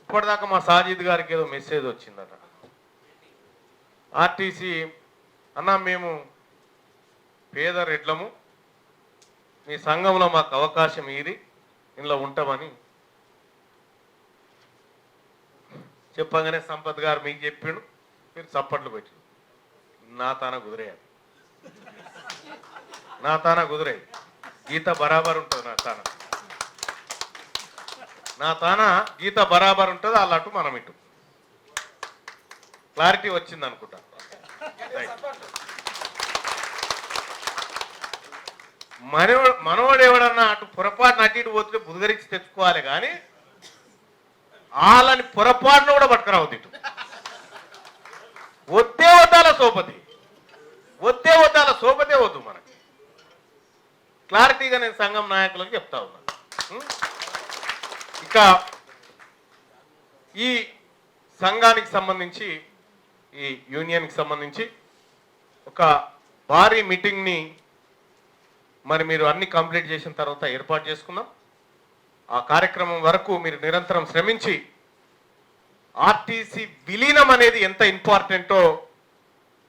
ఇప్పటిదాకా మా సాజిద్ గారికి ఏదో మెసేజ్ వచ్చిందట. ఆర్టీసీ అన్న మేము పేద రెడ్లము, మీ సంఘంలో మాకు అవకాశం ఇది, ఇందులో ఉంటామని చెప్పగానే సంపత్ గారు మీకు చెప్పిండు, మీరు చప్పట్లు పెట్టి నా తాన కుదిరేయాలి, నా తాన కుదిరేది గీత బరాబర్ ఉంటుంది, నా తాన గీత బరాబర్ ఉంటుంది. అల్లట్టు మనం ఇటు క్లారిటీ వచ్చింది అనుకుంటా. మనోడు ఎవడన్నా అటు పొరపాటున అటు ఇటు పోతే బుధగరించి తెచ్చుకోవాలి, కానీ వాళ్ళని పొరపాటును కూడా పట్టుకురావద్దు. ఇటు వద్దే వద్దాల సోపతి, వద్దే వద్దాల సోపతే వద్దు. మనకి క్లారిటీగా నేను సంఘం నాయకులకు చెప్తా ఉన్నాను. ఇక ఈ సంఘానికి సంబంధించి, ఈ యూనియన్కి సంబంధించి ఒక భారీ మీటింగ్ని మరి మీరు అన్ని కంప్లీట్ చేసిన తర్వాత ఏర్పాటు చేసుకున్నాం. ఆ కార్యక్రమం వరకు మీరు నిరంతరం శ్రమించి ఆర్టీసీ విలీనం అనేది ఎంత ఇంపార్టెంటో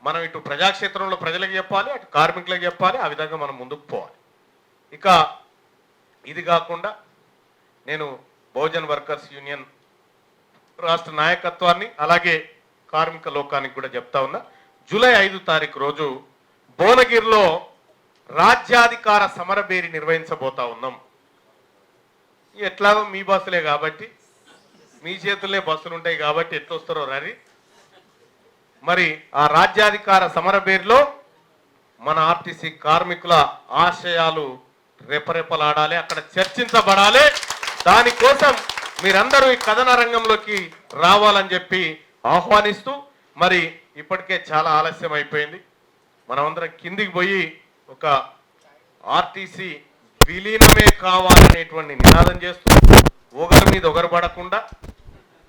మనం ఇటు ప్రజాక్షేత్రంలో ప్రజలకు చెప్పాలి, అటు కార్మికులకు చెప్పాలి. ఆ విధంగా మనం ముందుకు పోవాలి. ఇక ఇది కాకుండా నేను బహుజన్ వర్కర్స్ యూనియన్ రాష్ట్ర నాయకత్వాన్ని అలాగే కార్మిక లోకానికి కూడా చెప్తా ఉన్నా, జూలై 5 తారీఖు రోజు భువనగిరిలో రాజ్యాధికార సమరబేరి నిర్వహించబోతా ఉన్నాం. ఎట్లాగో మీ బస్సులే కాబట్టి, మీ చేతుల్లో బస్సులు ఉంటాయి కాబట్టి ఎట్లా వస్తారో రరి. మరి ఆ రాజ్యాధికార సమరబేరిలో మన ఆర్టీసీ కార్మికుల ఆశయాలు రెపరెపలాడాలి, అక్కడ చర్చించబడాలి. దానికోసం మీరందరూ ఈ కథన రంగంలోకి రావాలని చెప్పి ఆహ్వానిస్తూ, మరి ఇప్పటికే చాలా ఆలస్యం అయిపోయింది. మనమందరం కిందికి పోయి ఒక ఆర్టీసీ విలీనమే కావాలనేటువంటి నినాదం చేస్తూ, ఒకరి మీద ఒకరు పడకుండా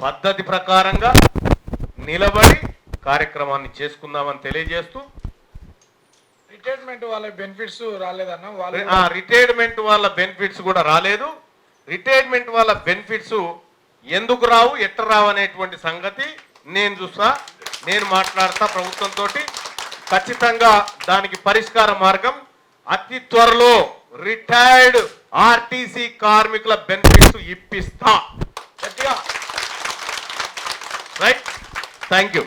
పద్ధతి ప్రకారంగా నిలబడి కార్యక్రమాన్ని చేసుకుందామని తెలియజేస్తూ, రిటైర్మెంట్ వాళ్ళ బెనిఫిట్స్ రాలేదన్న, రిటైర్మెంట్ వాళ్ళ బెనిఫిట్స్ కూడా రాలేదు. రిటైర్మెంట్ వాళ్ళ బెనిఫిట్స్ ఎందుకు రావు, ఎట్లా రావు అనేటువంటి సంగతి నేను చూస్తా, నేను మాట్లాడతా ప్రభుత్వంతో. ఖచ్చితంగా దానికి పరిష్కార మార్గం అతి త్వరలో రిటైర్డ్ ఆర్టీసీ కార్మికుల బెనిఫిట్స్ ఇప్పిస్తా. Right, thank you.